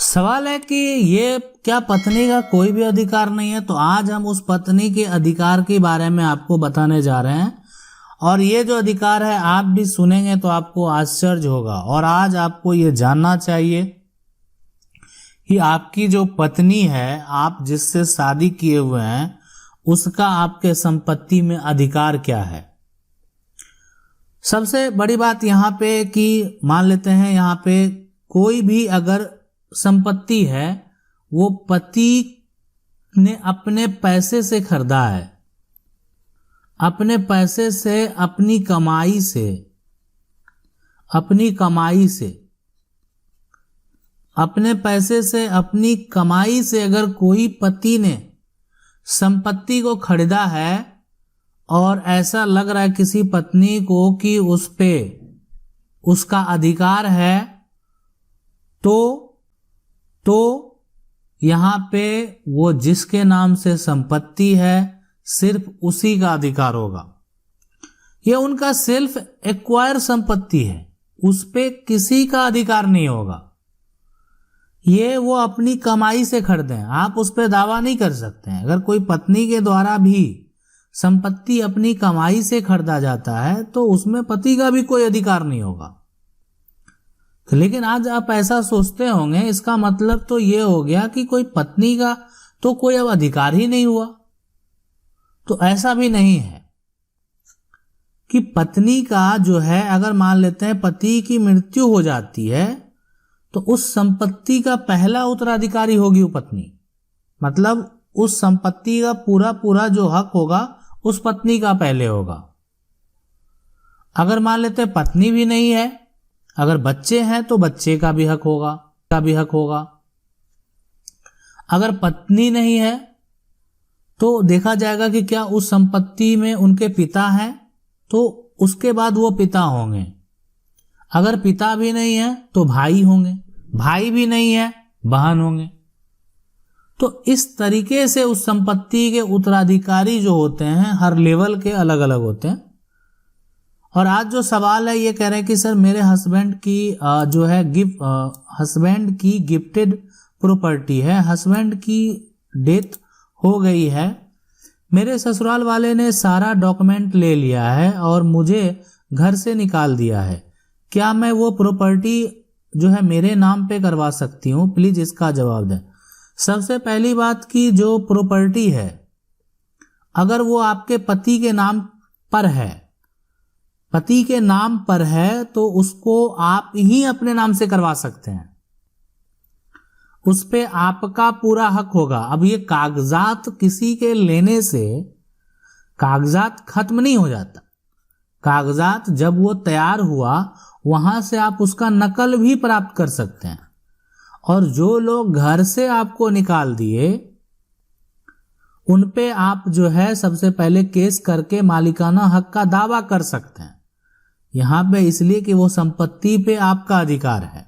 सवाल है कि ये क्या पत्नी का कोई भी अधिकार नहीं है। तो आज हम उस पत्नी के अधिकार के बारे में आपको बताने जा रहे हैं और ये जो अधिकार है आप भी सुनेंगे तो आपको आश्चर्य होगा। और आज आपको ये जानना चाहिए कि आपकी जो पत्नी है, आप जिससे शादी किए हुए हैं, उसका आपके संपत्ति में अधिकार क्या है। सबसे बड़ी बात यहाँ पे कि मान लेते हैं यहाँ पे कोई भी अगर संपत्ति है वो पति ने अपने पैसे से खरीदा है, अपने पैसे से, अपनी कमाई से, अपने पैसे से, अपनी कमाई से अगर कोई पति ने संपत्ति को खरीदा है और ऐसा लग रहा है किसी पत्नी को कि उस पे उसका अधिकार है, तो यहाँ पे वो जिसके नाम से संपत्ति है सिर्फ उसी का अधिकार होगा। ये उनका सेल्फ एक्वायर संपत्ति है, उस पे किसी का अधिकार नहीं होगा। ये वो अपनी कमाई से खरीदे हैं, आप उस पे दावा नहीं कर सकते हैं। अगर कोई पत्नी के द्वारा भी संपत्ति अपनी कमाई से खरीदा जाता है तो उसमें पति का भी कोई अधिकार नहीं होगा। लेकिन आज आप ऐसा सोचते होंगे, इसका मतलब तो ये हो गया कि कोई पत्नी का तो कोई अब अधिकार ही नहीं हुआ। तो ऐसा भी नहीं है कि पत्नी का जो है, अगर मान लेते हैं पति की मृत्यु हो जाती है तो उस संपत्ति का पहला उत्तराधिकारी होगी वो पत्नी। मतलब उस संपत्ति का पूरा जो हक होगा उस पत्नी का पहले होगा। अगर मान लेते हैं पत्नी भी नहीं है, अगर बच्चे हैं तो बच्चे का भी हक होगा। अगर पत्नी नहीं है तो देखा जाएगा कि क्या उस संपत्ति में उनके पिता हैं तो उसके बाद वो पिता होंगे। अगर पिता भी नहीं है तो भाई होंगे, भाई भी नहीं है बहन होंगे। तो इस तरीके से उस संपत्ति के उत्तराधिकारी जो होते हैं हर लेवल के अलग अलग होते हैं। और आज जो सवाल है ये कह रहे हैं कि सर मेरे हस्बैंड की जो है हस्बैंड की गिफ्टेड प्रॉपर्टी है, हस्बैंड की डेथ हो गई है, मेरे ससुराल वाले ने सारा डॉक्यूमेंट ले लिया है और मुझे घर से निकाल दिया है, क्या मैं वो प्रॉपर्टी जो है मेरे नाम पे करवा सकती हूँ? प्लीज इसका जवाब दें। सबसे पहली बात कि जो प्रॉपर्टी है अगर वो आपके पति के नाम पर है, पति के नाम पर है तो उसको आप ही अपने नाम से करवा सकते हैं, उस पे आपका पूरा हक होगा। अब ये कागजात किसी के लेने से कागजात खत्म नहीं हो जाता। कागजात जब वो तैयार हुआ वहां से आप उसका नकल भी प्राप्त कर सकते हैं। और जो लोग घर से आपको निकाल दिए उन पे आप जो है सबसे पहले केस करके मालिकाना हक का दावा कर सकते हैं यहां पे, इसलिए कि वो संपत्ति पे आपका अधिकार है।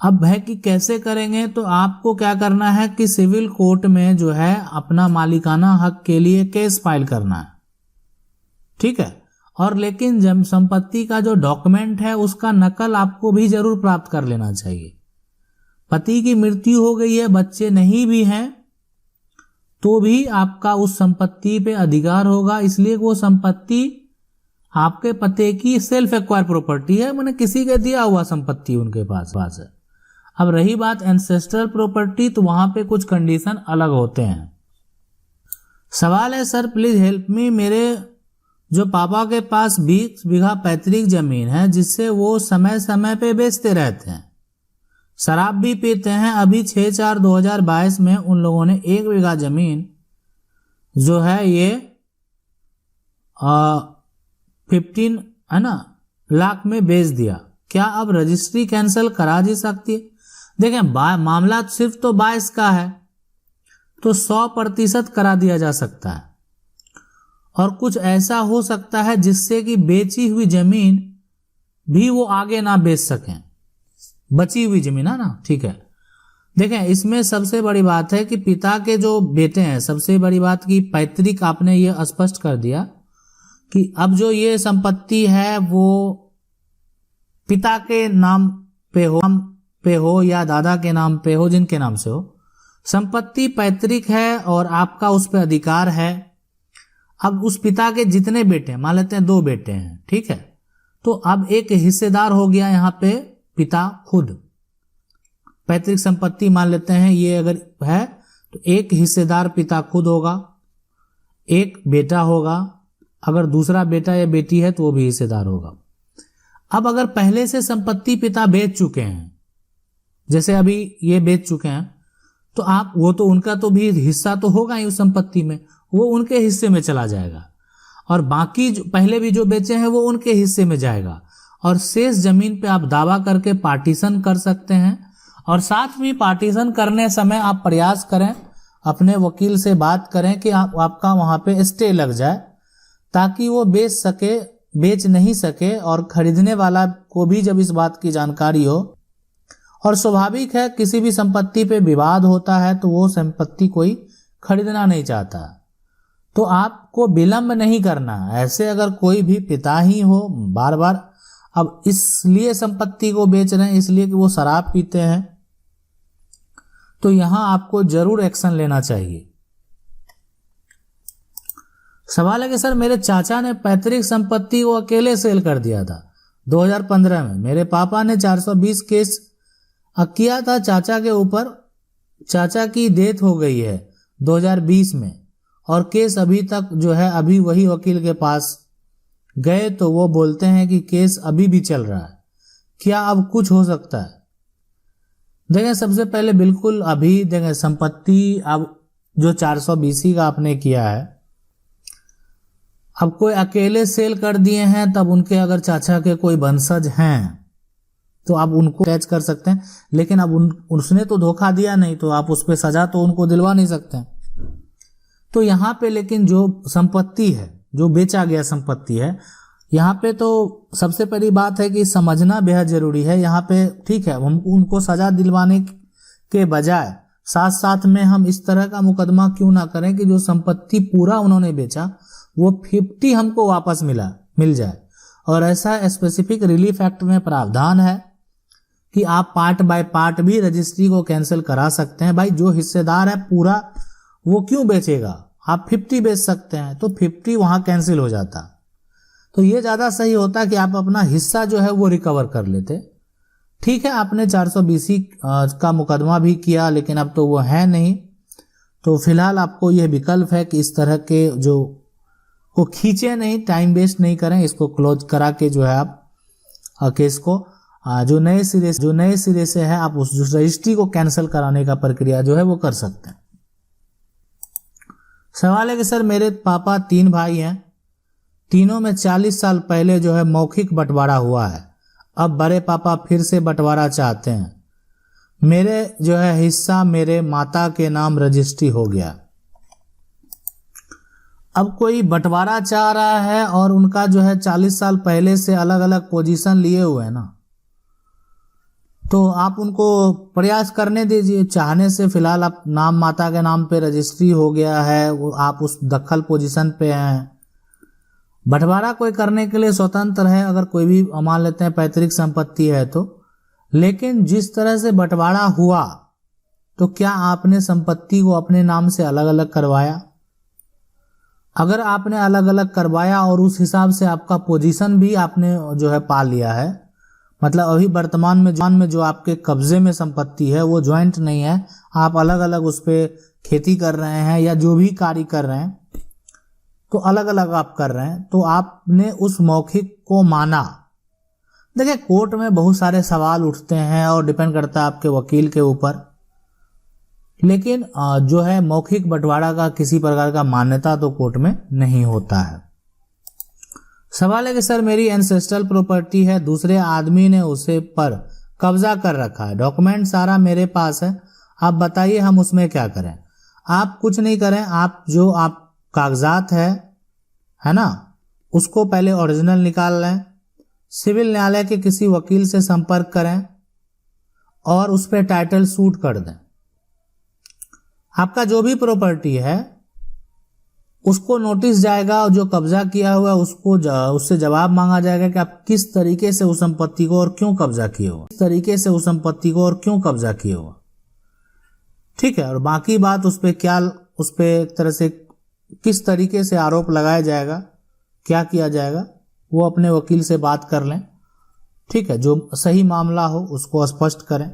अब है कि कैसे करेंगे, तो आपको क्या करना है कि सिविल कोर्ट में जो है अपना मालिकाना हक के लिए केस फाइल करना है, ठीक है। और लेकिन जब संपत्ति का जो डॉक्यूमेंट है उसका नकल आपको भी जरूर प्राप्त कर लेना चाहिए। पति की मृत्यु हो गई है, बच्चे नहीं भी हैं तो भी आपका उस संपत्ति पे अधिकार होगा, इसलिए वो संपत्ति आपके पति की सेल्फ एक्वायर प्रॉपर्टी है, मैंने किसी के दिया हुआ संपत्ति उनके पास है। अब रही बात एंसेस्ट्रल प्रॉपर्टी, तो वहां पे कुछ कंडीशन अलग होते हैं। सवाल है सर प्लीज हेल्प मी, मेरे जो पापा के पास 20 बीघा पैतृक जमीन है जिससे वो समय समय पे बेचते रहते हैं, शराब भी पीते हैं। अभी 6/4/2022 में उन लोगों ने 1 बीघा जमीन जो है ये 15 है ना लाख में बेच दिया, क्या अब रजिस्ट्री कैंसिल करा दी सकती है? देखें मामला सिर्फ तो 22 का है तो 100% करा दिया जा सकता है। और कुछ ऐसा हो सकता है जिससे कि बेची हुई जमीन भी वो आगे ना बेच सकें, बची हुई जमीन है ना, ठीक है। देखें इसमें सबसे बड़ी बात है कि पिता के जो बेटे हैं, सबसे बड़ी बात की पैतृक आपने ये स्पष्ट कर दिया कि अब जो ये संपत्ति है वो पिता के नाम पे हो, पे हो या दादा के नाम पे हो, जिनके नाम से हो, संपत्ति पैतृक है और आपका उस पर अधिकार है। अब उस पिता के जितने बेटे हैं, मान लेते हैं 2 बेटे हैं, ठीक है, तो अब एक हिस्सेदार हो गया यहाँ पे पिता खुद। पैतृक संपत्ति मान लेते हैं ये अगर है तो एक हिस्सेदार पिता खुद होगा, एक बेटा होगा, अगर दूसरा बेटा या बेटी है तो वो भी हिस्सेदार होगा। अब अगर पहले से संपत्ति पिता बेच चुके हैं, जैसे अभी ये बेच चुके हैं, तो आप वो तो उनका तो भी हिस्सा तो होगा ही उस संपत्ति में, वो उनके हिस्से में चला जाएगा, और बाकी जो पहले भी जो बेचे हैं वो उनके हिस्से में जाएगा, और शेष जमीन पे आप दावा करके पार्टीशन कर सकते हैं। और साथ में पार्टीशन करने समय आप प्रयास करें, अपने वकील से बात करें कि आपका वहां पे स्टे लग जाए, ताकि वो बेच नहीं सके, और खरीदने वाला को भी जब इस बात की जानकारी हो। और स्वाभाविक है किसी भी संपत्ति पे विवाद होता है तो वो संपत्ति कोई खरीदना नहीं चाहता, तो आपको विलंब नहीं करना। ऐसे अगर कोई भी पिता ही हो बार बार, अब इसलिए संपत्ति को बेच रहे हैं इसलिए कि वो शराब पीते हैं, तो यहां आपको जरूर एक्शन लेना चाहिए। सवाल है कि सर मेरे चाचा ने पैतृक संपत्ति को अकेले सेल कर दिया था 2015 में, मेरे पापा ने 420 केस किया था चाचा के ऊपर, चाचा की डेथ हो गई है 2020 में, और केस अभी तक जो है अभी वही वकील के पास गए तो वो बोलते हैं कि केस अभी भी चल रहा है, क्या अब कुछ हो सकता है? देखें, सबसे पहले बिल्कुल अभी देखें संपत्ति अब जो 420 का आपने किया है, अब कोई अकेले सेल कर दिए हैं, तब उनके अगर चाचा के कोई वंशज हैं तो आप उनको अटैच कर सकते हैं, लेकिन अब उसने तो धोखा दिया नहीं, तो आप उस पर सजा तो उनको दिलवा नहीं सकते। तो यहाँ पे लेकिन जो संपत्ति है, जो बेचा गया संपत्ति है, यहाँ पे तो सबसे पहली बात है कि समझना बेहद जरूरी है। यहाँ पे ठीक है, हम उनको सजा दिलवाने के बजाय साथ साथ में हम इस तरह का मुकदमा क्यों ना करें कि जो संपत्ति पूरा उन्होंने बेचा वो 50 हमको वापस मिल जाए। और ऐसा स्पेसिफिक रिलीफ एक्ट में प्रावधान है कि आप पार्ट बाय पार्ट भी रजिस्ट्री को कैंसिल करा सकते हैं। भाई जो हिस्सेदार है पूरा वो क्यों बेचेगा, आप 50 बेच सकते हैं, तो 50 वहां कैंसिल हो जाता। तो ये ज्यादा सही होता कि आप अपना हिस्सा जो है वो रिकवर कर लेते। ठीक है, आपने 420 का मुकदमा भी किया, लेकिन अब तो वो है नहीं, तो फिलहाल आपको यह विकल्प है कि इस तरह के जो को खींचे नहीं, टाइम वेस्ट नहीं करें, इसको क्लोज करा के जो है आप केस को जो नए सिरे से है आप उस रजिस्ट्री को कैंसिल कराने का प्रक्रिया जो है वो कर सकते हैं। सवाल है कि सर मेरे पापा 3 भाई हैं, तीनों में 40 साल पहले जो है मौखिक बंटवारा हुआ है, अब बड़े पापा फिर से बंटवारा चाहते हैं, मेरे जो है हिस्सा मेरे माता के नाम रजिस्ट्री हो गया। अब कोई बंटवारा चाह रहा है और उनका जो है 40 साल पहले से अलग अलग पोजीशन लिए हुए है ना, तो आप उनको प्रयास करने दीजिए। चाहने से फिलहाल आप नाम माता के नाम पे रजिस्ट्री हो गया है, आप उस दखल पोजीशन पे हैं। बंटवारा कोई करने के लिए स्वतंत्र है, अगर कोई भी मान लेते हैं पैतृक संपत्ति है तो, लेकिन जिस तरह से बंटवारा हुआ तो क्या आपने संपत्ति को अपने नाम से अलग अलग करवाया? अगर आपने अलग अलग करवाया और उस हिसाब से आपका पोजीशन भी आपने जो है पा लिया है, मतलब अभी वर्तमान में जो आपके कब्जे में संपत्ति है वो ज्वाइंट नहीं है, आप अलग अलग उस पे खेती कर रहे हैं या जो भी कार्य कर रहे हैं तो अलग अलग आप कर रहे हैं, तो आपने उस मौखिक को माना। देखिए कोर्ट में बहुत सारे सवाल उठते हैं और डिपेंड करता है आपके वकील के ऊपर, लेकिन जो है मौखिक बंटवारा का किसी प्रकार का मान्यता तो कोर्ट में नहीं होता है। सवाल है कि सर मेरी एंसेस्ट्रल प्रॉपर्टी है, दूसरे आदमी ने उसे पर कब्जा कर रखा है, डॉक्यूमेंट सारा मेरे पास है, आप बताइए हम उसमें क्या करें? आप कुछ नहीं करें, आप जो आप कागजात है ना, उसको पहले ओरिजिनल निकाल लें, सिविल न्यायालय के किसी वकील से संपर्क करें और उस पर टाइटल सूट कर दें। आपका जो भी प्रॉपर्टी है उसको नोटिस जाएगा और जो कब्जा किया हुआ है उसको उससे जवाब मांगा जाएगा कि आप किस तरीके से उस संपत्ति को और क्यों कब्जा किए हो, किस तरीके से उस संपत्ति को और क्यों कब्जा किए हो। ठीक है, और बाकी बात उस पे एक तरह से किस तरीके से आरोप लगाया जाएगा, क्या किया जाएगा, वो अपने वकील से बात कर लें। ठीक है, जो सही मामला हो उसको स्पष्ट करें।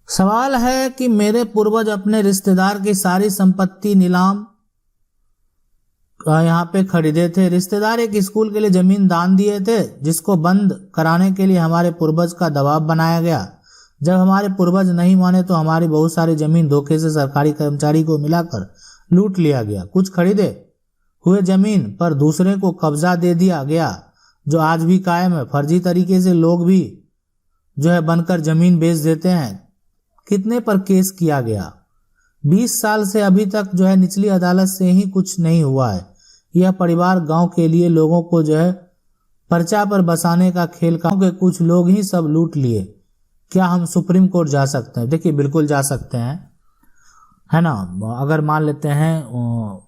सवाल है कि मेरे पूर्वज अपने रिश्तेदार की सारी संपत्ति नीलाम यहाँ पे खरीदे थे। रिश्तेदार एक स्कूल के लिए जमीन दान दिए थे, जिसको बंद कराने के लिए हमारे पूर्वज का दबाव बनाया गया। जब हमारे पूर्वज नहीं माने तो हमारी बहुत सारी जमीन धोखे से सरकारी कर्मचारी को मिलाकर लूट लिया गया। कुछ खरीदे हुए जमीन पर दूसरे को कब्जा दे दिया गया, जो आज भी कायम है। फर्जी तरीके से लोग भी जो है बनकर जमीन बेच देते हैं। कितने पर केस किया गया? 20 साल से अभी तक जो है निचली अदालत से ही कुछ नहीं हुआ है। यह परिवार गांव के लिए लोगों को जो है पर्चा पर बसाने का खेल, गांव के कुछ लोग ही सब लूट लिए। क्या हम सुप्रीम कोर्ट जा सकते हैं? देखिए बिल्कुल जा सकते हैं, है ना, अगर मान लेते हैं।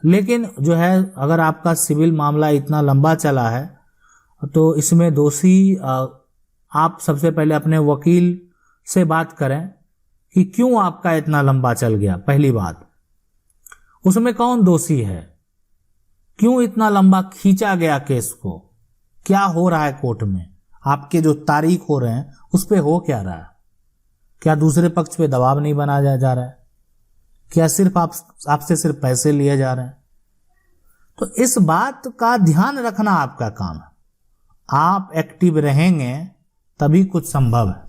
लेकिन जो है अगर आपका सिविल मामला इतना लंबा चला है तो इसमें दोषी आप सबसे पहले अपने वकील से बात करें कि क्यों आपका इतना लंबा चल गया। पहली बात, उसमें कौन दोषी है, क्यों इतना लंबा खींचा गया केस को, क्या हो रहा है कोर्ट में, आपके जो तारीख हो रहे हैं उस पे हो क्या रहा है, क्या दूसरे पक्ष पे दबाव नहीं बनाया जा रहा है, क्या सिर्फ आपसे सिर्फ पैसे लिए जा रहे हैं। तो इस बात का ध्यान रखना आपका काम है। आप एक्टिव रहेंगे तभी कुछ संभव है।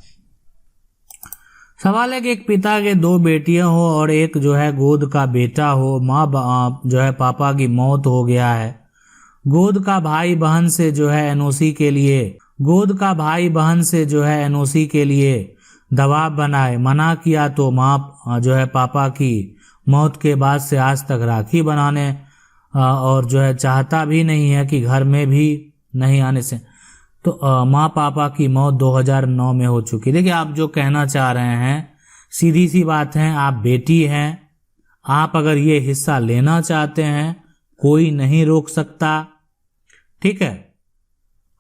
सवाल है कि एक पिता के 2 बेटियां हो और एक जो है गोद का बेटा हो। माँ जो है पापा की मौत हो गया है। गोद का भाई बहन से जो है एनओसी के लिए दबाव बनाए। मना किया तो माँ जो है पापा की मौत के बाद से आज तक राखी बनाने और जो है चाहता भी नहीं है कि घर में भी नहीं आने से। तो माँ पापा की मौत 2009 में हो चुकी। देखिए आप जो कहना चाह रहे हैं सीधी सी बात है, आप बेटी हैं, आप अगर ये हिस्सा लेना चाहते हैं कोई नहीं रोक सकता। ठीक है,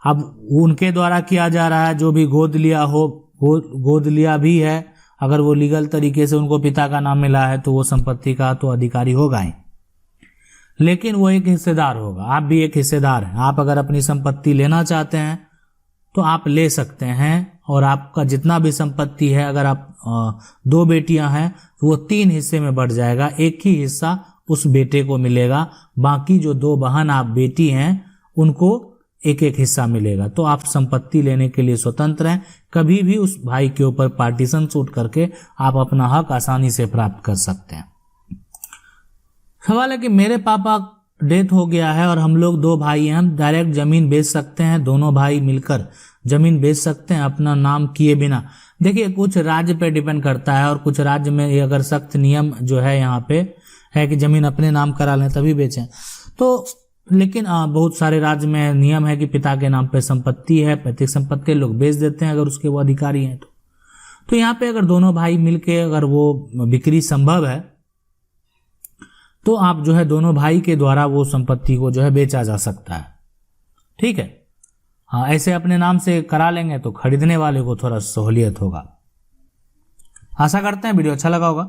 अब उनके द्वारा किया जा रहा है, जो भी गोद लिया हो, गोद लिया भी है, अगर वो लीगल तरीके से उनको पिता का नाम मिला है तो वो संपत्ति का तो अधिकारी होगा ही, लेकिन वो एक हिस्सेदार होगा। आप भी एक हिस्सेदार हैं। आप अगर अपनी संपत्ति लेना चाहते हैं तो आप ले सकते हैं, और आपका जितना भी संपत्ति है, अगर आप 2 बेटियां हैं तो वो 3 हिस्से में बढ़ जाएगा। एक ही हिस्सा उस बेटे को मिलेगा, बाकी जो 2 बहन आप बेटी हैं उनको एक एक हिस्सा मिलेगा। तो आप संपत्ति लेने के लिए स्वतंत्र हैं। कभी भी उस भाई के ऊपर पार्टीशन सूट करके आप अपना हक आसानी से प्राप्त कर सकते हैं। सवाल है कि मेरे पापा डेथ हो गया है और हम लोग 2 भाई हैं, हम डायरेक्ट जमीन बेच सकते हैं? दोनों भाई मिलकर जमीन बेच सकते हैं अपना नाम किए बिना? देखिए कुछ राज्य पे डिपेंड करता है, और कुछ राज्य में अगर सख्त नियम जो है यहाँ पे है कि जमीन अपने नाम करा लें तभी बेचें। तो लेकिन बहुत सारे राज्य में नियम है कि पिता के नाम पे संपत्ति है, पैतृक संपत्ति लोग बेच देते हैं अगर उसके वो अधिकारी हैं तो यहाँ पे अगर दोनों भाई मिलके अगर वो बिक्री संभव है तो आप जो है दोनों भाई के द्वारा वो संपत्ति को जो है बेचा जा सकता है। ठीक है, हाँ, ऐसे अपने नाम से करा लेंगे तो खरीदने वाले को थोड़ा सहूलियत होगा। आशा करते हैं वीडियो अच्छा लगा होगा।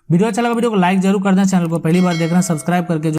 वीडियो को लाइक जरूर कर दें। चैनल को पहली बार देख रहे हैं सब्सक्राइब करके